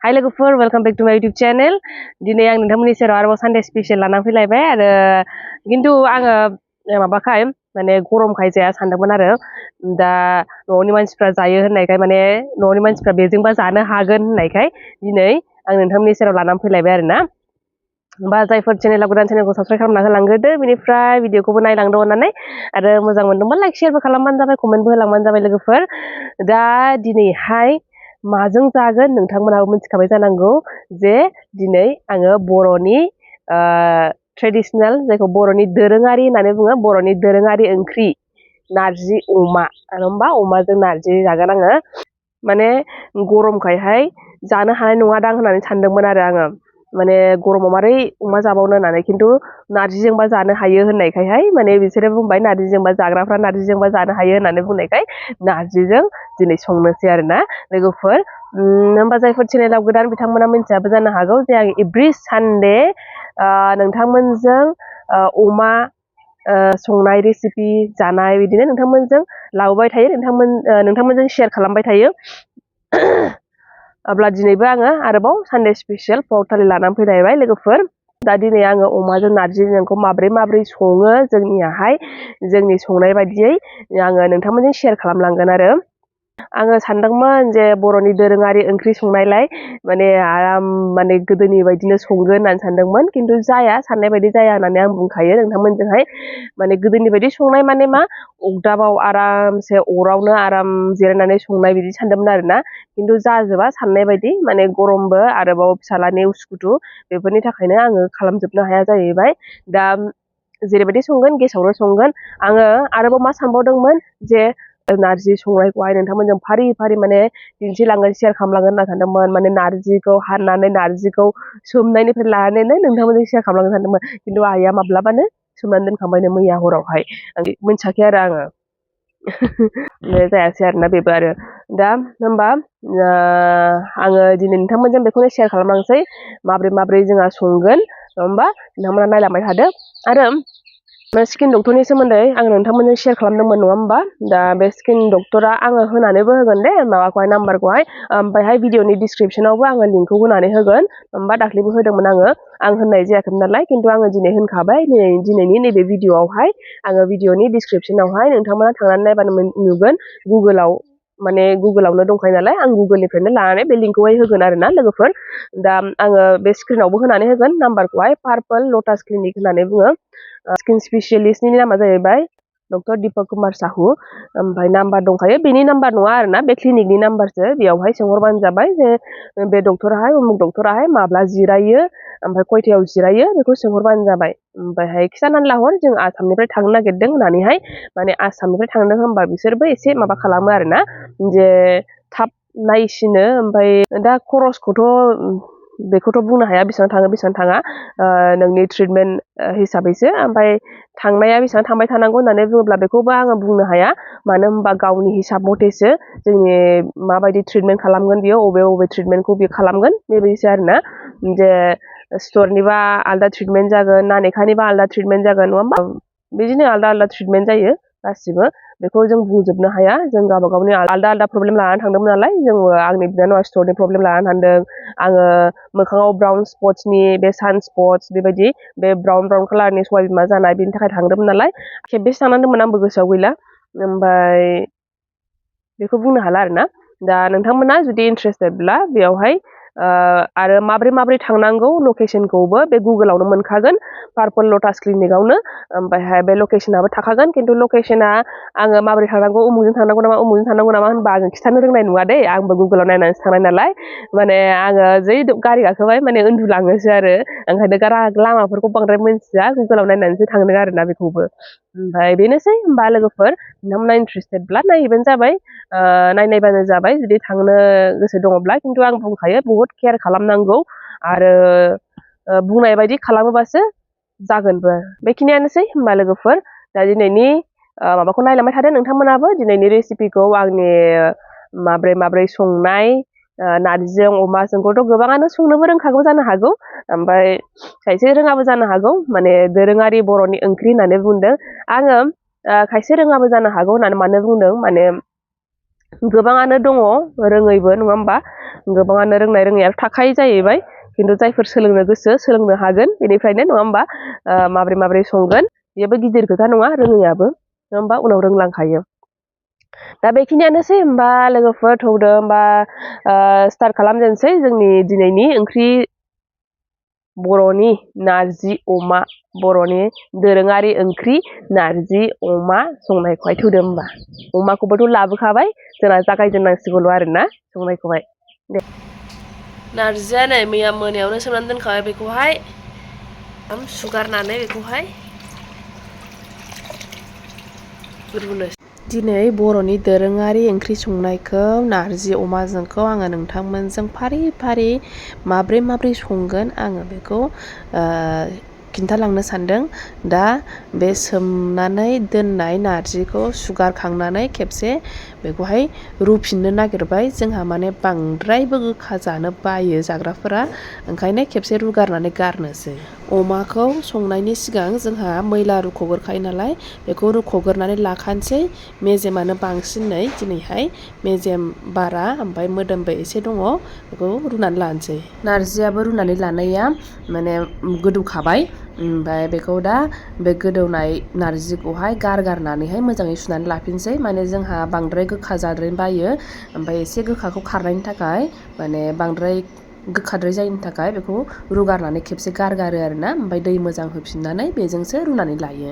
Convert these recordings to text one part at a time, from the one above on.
हाय लोगोफोर welcome back to माय यूट्यूब चैनल दिनै आं नोंथांमोननि सेराव आरोबाव सानडे स्पेशल लाना फैलायबाय आरो किन्तु आङो माबाखाय माने गरमखाय जाया सानदोंमोन आरो दा न'नि मानसिफ्रा जायो होननायखाय माने न'नि मानसिफ्रा बेजोंबा जानो हागोन होननायखाय दिनै आं नोंथांमोननि सेराव लानानै फैलायबाय आरोना बा जायफोर चेनेलाव गोदान चेनेलखौ साबस्क्राइब खालामना होलांग्रोदो बेनिफ्राय भिडिअखौबो नायलांदो अननानै आरो मोजां मोनदोंबा लाइक शेयारबो खालामबानो जाबाय कमेन्टबो होलांबानो जाबाय लोगोफोर दा दिनैहाय माजों जागोन नोंथांमोनाबो मिथिखाबाय जानांगौ जे दिनै आङो बर'नि ट्रेडिशनेल जायखौ बर'नि दोरोङारि होननानै बुङो बर'नि दोरोङारि ओंख्रि नारजि अमा आरो होमबा अमाजों नारजि जागोन आङो माने गरमखायहाय जानो हानाय नङादां होननानै सानदोंमोन आरो आङो माने गरमाव मारै अमा जाबावनो होननानै खिन्थु नारजिजोंबा जानो हायो होननायखायहाय माने बिसोरो बुंबाय नारजिजोंबा जाग्राफ्रा नारजिजोंबा जानो हायो होननानै बुंनायखाय नारजिजों दिनै संनोसै आरोना लोगोफोर होमबा जायफोर चेनेलाव गोदान बिथांमोना मिथियाबो जानो हागौ जे आं एभ्रि सानडे नोंथांमोनजों अमा संनाय रेसिपि जानाय बिदिनो नोंथांमोनजों लाबोबाय थायो नोंथांमोनजों शेयार खालामबाय थायो अब्ला दिनैबो आङो आरोबाव सानडे स्पेशल पर्क थालि लानानै फैलायबाय लोगोफोर दा दिनै आङो अमाजों नारजिजोंखौ माब्रै सङो जोंनि संनाय बायदियै आङो नोंथांमोनजों शेयार खालामलांगोन आरो आङो सानदोंमोन जे बर'नि दोरोङारि ओंख्रि संनायलाय माने आराम माने गोदोनि बायदिनो संगोन होननानै सानदोंमोन खिन्थु जाया साननाय बायदि जाया होननानै आं बुंखायो नोंथांमोनजोंहाय माने गोदोनि बायदि संनाय माने मा अगदाबाव आरामसे अरावनो आराम जिरायनानै संनाय बिदि सानदोंमोन आरोना खिन्थु जाजोबा साननाय बायदि माने गरमबो आरोबाव फिसालानि उसुखुथु बेफोरनि थाखायनो आङो खालामजोबनो हाया जाहैबाय दा जेरैबायदि संगोन गेसावनो संगोन आङो आरोबाव मा सानबावदोंमोन जे नारजि संनायखौहाय नोंथांमोनजों फारि फारि माने दिन्थिलांगोन शेयार खालामलांगोन होनना सानदोंमोन माने नारजिखौ हाननानै नारजिखौ सोमनायनिफ्राय लानानैनो नोंथांमोनजों शेयार खालामलांगोन सानदोंमोन खिन्थु आइया माब्लाबानो सोमनानै दोनखांबायनो मैया हरावहाय आं मिन्थियाखै आरो आङो जायासै आरोना बेबो आरो दा होमबा आङो दिनै नोंथांमोनजों बेखौनो शेयार खालामलांसै माब्रै जोंहा संगोन होमबा नोंथांमोना नायलांबाय थादो आरो स्किन डक्टरनि सोमोन्दै आं नोंथांमोनजों शेयार खालामदोंमोन नङा होमबा दा बे स्किन डक्टरा आङो होनानैबो होगोन दे माबाखौहाय नाम्बारखौहाय ओमफ्रायहाय भिडिअनि डिसक्रिपसनावबो आङो लिंकखौ होनानै होगोन होमबा दाख्लैबो होदोंमोन आं होननाय जायाखैमोन नालाय खिन्थु आङो दिनै होनखाबाय दिनैनि नैबे भिडिअआवहाय आङो भिडिअनि डिसक्रिपसनावहाय नोंथांमोना थांनानै नायबानो नुगोन गुगोलावनो दंखायो नालाय आं गुगोलनिफ्रायनो लानानै बे लिंकखौहाय होगोन आरोना लोगोफोर दा आङो बे स्क्रिनावबो होनानै होगोन नाम्बारखौहाय पार्पल लटास क्लिनिक होननानै बुङो स्किन स्पेसियेलिस्टनि नामा जाहैबाय डक्टर दीपक कुमार साहू ओमफ्राय नाम्बार दंखायो बेनि नाम्बार नङा आरोना बे क्लिनिकनि नाम्बारसो बेयावहाय सोंहरबानो जाबाय जे बे डक्टराहाय उमुक डक्टराहाय माब्ला जिरायो ओमफ्राय खयथायाव जिरायो बेखौ सोंहरबानो जाबाय ओमफ्रायहाय खिथानानै लाहर जों आसामनिफ्राय थांनो नागिरदों होननानैहाय माने आसामनिफ्राय थांदों होनबा बिसोरबो एसे माबा खालामो आरोना जे थाब नायसिनो ओमफ्राय दा खरसखौथ' बेखौथ' बुंनो हाया बेसेबां थाङो बेसेबां थाङा नोंनि ट्रिटमेन्ट हिसाबैसो ओमफ्राय थांनाया बेसेबां थांबाय थानांगौ होननानै बुङोब्ला बेखौबो आङो बुंनो हाया मानो होनबा गावनि हिसाब मथेसो जोंनि माबायदि ट्रिटमेन्ट खालामगोन बियो अबे ट्रिटमेन्टखौ बियो खालामगोन बेबायदिसो आरोना जे स्टरनिबा आलदा ट्रिटमेन्ट जागोन नानेखानिबा आलदा ट्रिटमेन्ट जागोन नङा होमबा बिदिनो आलदा ट्रिटमेन्ट जायो गासिबो बेखौ जों बुंजोबनो हाया जों गावबा गावनि आलदा प्रब्लेम लानानै थांदोंमोन नालाय जोङो आंनि बिनानावा स्टरनि प्रब्लेम लानानै थांदों आङो मोखाङाव ब्राउन स्पट्सनि बे सान स्पट्स बेबायदि बे ब्राउन कालारनि सबाय बिमा जानाय बेनि थाखाय थांदोंमोन नालाय खेबबेसे थांनांदोंमोन आंबो गोसोआव गैला ओमफ्राय बेखौ बुंनो हाला आरोना दा नोंथांमोना जुदि इन्टारेस्टेडब्ला बेयावहाय आरो माब्रै थांनांगौ लकेसनखौबो बे गुगोलावनो मोनखागोन पार्पल लटास क्लिनिकआवनो ओमफ्रायहाय बे लकेसनाबो थाखागोन खिन्थु लकेसना आङो माबोरै थांनांगौ उमुकजों थांनांगौ नामा होनबा आङो खिथानो रोंनाय नङा दै आंबो गुगोलाव नायनानैसो थांनाय नालाय माने आङो जै गारि गाखोबाय माने उन्दुलाङोसो आरो ओंखायनो लामाफोरखौ बांद्राय मिन्थिया गुगोलाव नायनानैसो थांदों आरोना बेखौबो ओमफ्राय बेनोसै होमबा लोगोफोर नोंथांमोना इन्टारेस्टेडब्ला नायबानो जाबाय जुदि थांनो गोसो दङब्ला खिन्थु आं बुंखायो बुहुत केयार खालामनांगौ आरो बुंनाय बायदि खालामोबासो जागोनबो बेखिनियानोसै होमबा लोगोफोर दा दिनैनि माबाखौ नायलांबाय थादो नोंथांमोनाबो दिनैनि रेसिपिखौ आंनि माब्रै संनाय नारजिजों अमाजोंखौथ' गोबाङानो संनोबो रोंखागौ जानो हागौ ओमफ्राय खायसे रोङाबो जानो हागौ माने दोरोङारि बर'नि ओंख्रि होननानै बुंदों आङो खायसे रोङाबो जानो हागौ होननानै मानो बुंदों माने गोबाङानो दङ रोङैबो नङा होमबा गोबाङानो रोंनाय रोङैया थाखायो जाहैबाय खिन्थु जायफोर सोलोंनो गोसो सोलोंनो हागोन बेनिफ्रायनो नङा होमबा माबोरै संगोन बेबो गिदिर खोथा नङा रोङैयाबो नङा होमबा उनाव रोंलांखायो दा बेखिनियानोसै होमबा लोगोफोर थौदो होमबा स्टार्ट खालामजेनसै जोंनि दिनैनि ओंख्रि बर'नि नारजि अमा बर'नि दोरोङारि ओंख्रि नारजि अमा संनायखौहाय थौदो होमबा अमाखौबोथ' लाबोखाबाय जोंना जागायजेननांसिगौल' आरोना संनायखौहाय दे नारजिया नै मैया मोनायावनो सोमनानै दोनखाबाय बेखौहाय सुगारनानै बेखौहाय रुनो दिनै बर'नि दोरोङारि ओंख्रि संनायखौ नारजि अमाजोंखौ आङो नोंथांमोनजों फारि फारि माब्रै संगोन आङो बेखौ खिन्थालांनो सानदों दा बे सोमनानै दोननाय नारजिखौ सुगारखांनानै खेबसे बेखौहाय रुफिननो नागिरबाय जोंहा माने बांद्रायबो गोखा जानो बायो जाग्राफोरा ओंखायनो खेबसे रुगारनानै गारनोसै अमाखौ संनायनि सिगां जोंहा मैला रुख'ग्रोखायो नालाय बेखौ रुख'ग्रोनानै लाखानोसै मेजेमानो बांसिनै दिनैहाय मेजेम बारा ओमफ्राय मोदोमबो एसे दङ बेखौ रुनानै लानोसै नारजियाबो रुनानै लानाया माने गोदौखाबाय ओमफ्राय बेखौ दा बे गोदौनाय नारजिखौहाय गारनानैहाय मोजाङै सुनानै लाफिनसै माने जोंहा बांद्राय गोखा जाद्रायनो बायो ओमफ्राय एसे गोखाखौ खारनायनि थाखाय माने बांद्राय गोखाद्राय जायिनि थाखाय बेखौ रुगारनानै खेबसे गारगारो आरोना ओमफ्राय दै मोजां होफिननानै बेजोंसो रुनानै लायो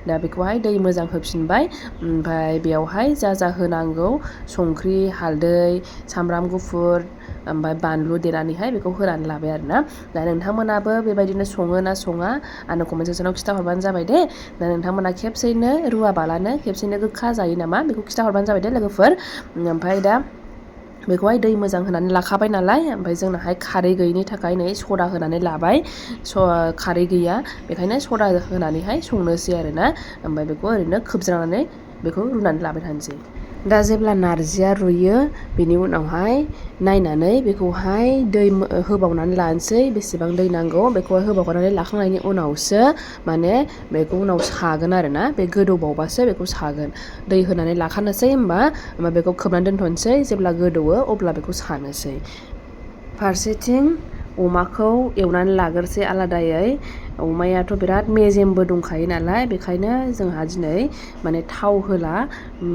दा बेखौहाय दै मोजां होफिनबाय ओमफ्राय बेयावहाय जा होनांगौ संख्रि हालदै सामब्राम गुफुर ओमफ्राय बानलु देनानैहाय बेखौ होनानै लाबाय आरोना दा नोंथांमोनाबो बेबायदिनो सङो ना सङा आंनो कमेन्ट सेक्सनाव खिथाहरबानो जाबाय दे दा नोंथांमोना खेबसेनो रुवाबालानो खेबसेनो गोखा जायो नामा बेखौ खिथाहरबानो जाबाय दे लोगोफोर ओमफ्राय दा बेखौहाय दै मोजां होनानै लाखाबाय नालाय ओमफ्राय जोंनाहाय खारै गैयिनि थाखाय नै सदा होनानै लाबाय खारै गैया बेखायनो सदा होनानैहाय संनोसै आरोना ओमफ्राय बेखौ ओरैनो खोबज्रानानै बेखौ रुनानै लाबाय थानोसै दा जेब्ला नारजिया रुयो बेनि उनावहाय नायनानै बेखौहाय दै होबावनानै लानोसै बेसेबां दै नांगौ बेखौहाय होबावनानै लाखांनायनि उनावसो माने बेखौ उनाव सागोन आरोना बे गोदौबावबासो बेखौ सागोन दै होनानै लाखानोसै होमबा बेखौ खोबनानै दोनथ'नोसै जेब्ला गोदौवो अब्ला बेखौ सानोसै फारसेथिं अमाखौ एवनानै लाग्रोसै आलादायै अमायाथ' बिराद मेजेमबो दंखायो नालाय बेखायनो जोंहा दिनै माने थाव होला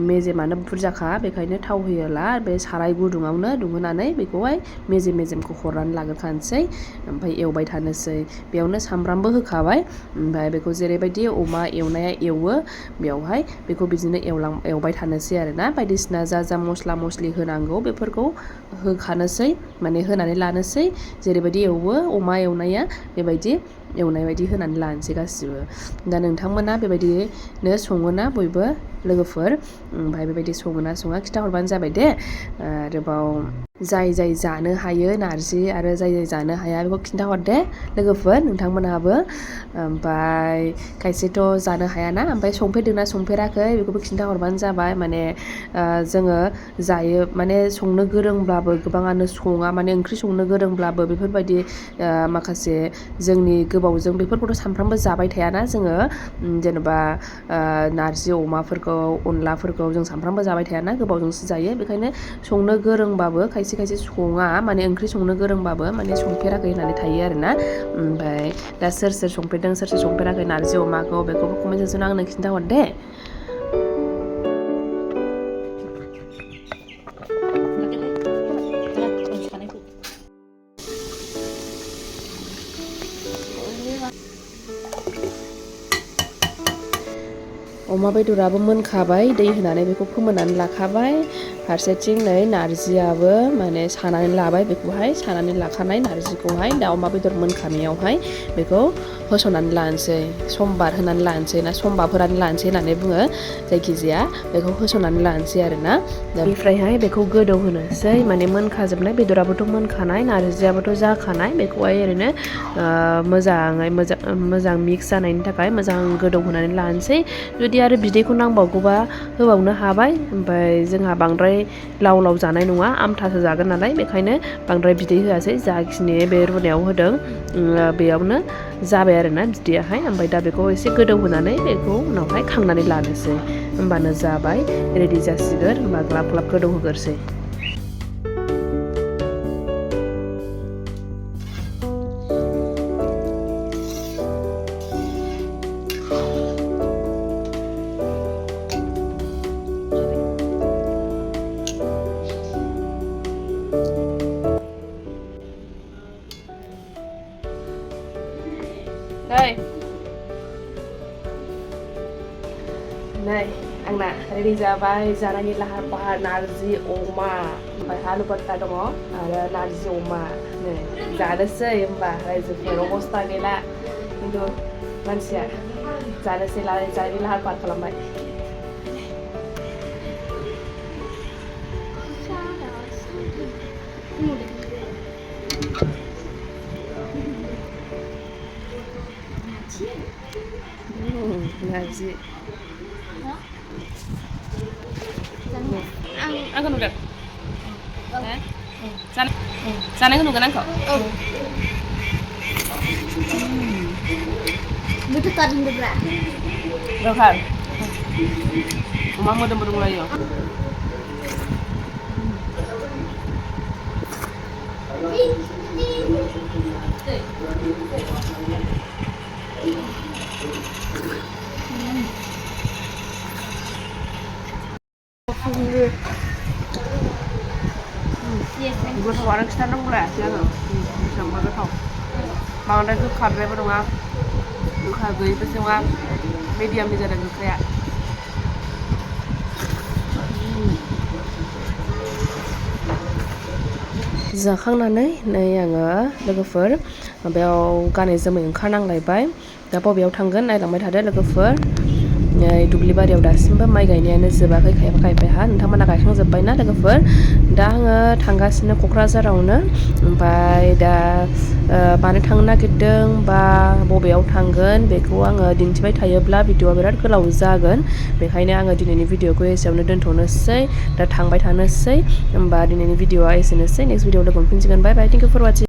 मेजेमानो बुरजाखा बेखायनो थाव होयोला बे साराय गुदुङावनो दुंहोनानै बेखौहाय मेजेमखौ हरनानै लाग्रोखानोसै ओमफ्राय एवबाय थानोसै बेयावनो सामब्रामबो होखाबाय ओमफ्राय बेखौ जेरैबायदि अमा एवनाया एवो बेयावहाय बेखौ बिदिनो एवबाय थानोसै आरोना बायदिसिना जा मस्ला मस्लि होनांगौ बेफोरखौ होखानोसै माने होनानै लानोसै जेरैबायदि एवो अमा एवनाया बेबायदि एवनाय बायदि होनानै लानोसै गासिबो दा नोंथांमोना बेबायदिनो सङोना बयबो लोगोफोर ओमफ्राय बेबायदि सङोना सङा खिथाहरबानो जाबाय दे आरोबाव जाय जानो हायो नारजि आरो जाय जानो हाया बेखौ खिन्थाहर दे लोगोफोर नोंथांमोनहाबो ओमफ्राय खायसेथ' जानो हायाना ओमफ्राय संफेरदोंना संफेराखै बेखौबो खिन्थाहरबानो जाबाय माने जोङो जायो माने संनो गोरोंब्लाबो गोबाङानो सङा माने ओंख्रि संनो गोरोंब्लाबो बेफोरबायदि माखासे जोंनि गोबावजों बेफोरखौथ' सानफ्रामबो जाबाय थायाना जोङो जेनेबा नारजि अमाफोरखौ अनलाफोरखौ जों सानफ्रामबो जाबाय थायाना गोबावजोंसो जायो बेखायनो संनो गोरोंबाबो खायसे सङा माने ओंख्रि संनो गोरोंबाबो माने संफेराखै होननानै थायो आरोना ओमफ्राय दा सोर संफेरदों सोर संफेराखै नारजि अमाखौ बेखौबो कमेन्ट सेक्सनाव आंनो खिन्थाहर दे अमा बेदराबो मोनखाबाय दै होनानै बेखौ फोमोननानै लाखाबाय फारसेथिं नै नारजियाबो माने सानानै लाबाय बेखौहाय सानानै लाखानाय नारजिखौहाय दा अमा बेदर मोनखानायावहाय बेखौ होसननानै लानोसै समबार होनानै लानोसै ना समबार होनानै लानोसै होननानै बुङो जायखिजाया बेखौ होसननानै लानोसै आरोना दा बेनिफ्रायहाय बेखौ गोदौ होनोसै माने मोनखाजोबनाय बेदराबोथ' मोनखानाय नारजियाबोथ' जाखानाय बेखौहाय ओरैनो मोजां मिक्स जानायनि थाखाय मोजां गोदौ होनानै लानोसै जुदि आरो बिदैखौ नांबावगौबा होबावनो हाबाय ओमफ्राय जोंहा बांद्राय लाव जानाय नङा आमथासो जागोन नालाय बेखायनो बांद्राय बिदै होआसै जाखिनि बे रुनायाव होदों बेयावनो जाबाय आरोना बिदैयाहाय ओमफ्राय दा बेखौ एसे गोदौ होनानै बेखौ उनावहाय खांनानै लानोसै होमबानो जाबाय रेडि जासिगोन होमबा ग्लाब ग्लाब गोदौ होगोरसै नै आंना रेडि जाबाय जानायनि लाहार फाहार नारजि अमा ओमफ्राय आलु भर्ता दङ आरो नारजि अमा नै जानोसै होमबा रायजोफोर अबस्था गैला खिन्थु मानसिया जानोसै जानायनि लाहार फाहार खालामबाय नारजि आंखौ नुदों जानायखौ नुगोन आंखौ गोथार अमा मोदोम मोदोमलायो गोथावानो खिन्थानांगौ लायासै आङो बेसेबांबा गोथाव बांद्राय गोखाद्रायबो नङा गोखा गैयैबो नङा मिडियामनि जादों गोखाया जाखांनानै नै आङो लोगोफोर बेयाव गानै जोमै ओंखारनांलायबाय दा बबेयाव थांगोन नायलांबाय थादो लोगोफोर नै दुब्लि बारियाव दासिमबो माइ गायनायानो जोबाखै खायफा खायफाहा नोंथांमोना गायखांजोब्बायना लोगोफोर दा आङो थांगासिनो क'क्राझारावनो ओमफ्राय दा मानो थांनो नागिरदों बा बबेयाव थांगोन बेखौ आङो दिन्थिबाय थायोब्ला भिडिअआ बिराद गोलाव जागोन बेखायनो आङो दिनैनि भिडिअखौ एसेयावनो दोनथ'नोसै दा थांबाय थानोसै होमबा दिनैनि भिडिअआ एसेनोसै नेक्स्ट भिडिअआव लोगो मोनफिनसिगोन बाय बाय थेंक इउ फर वाचिं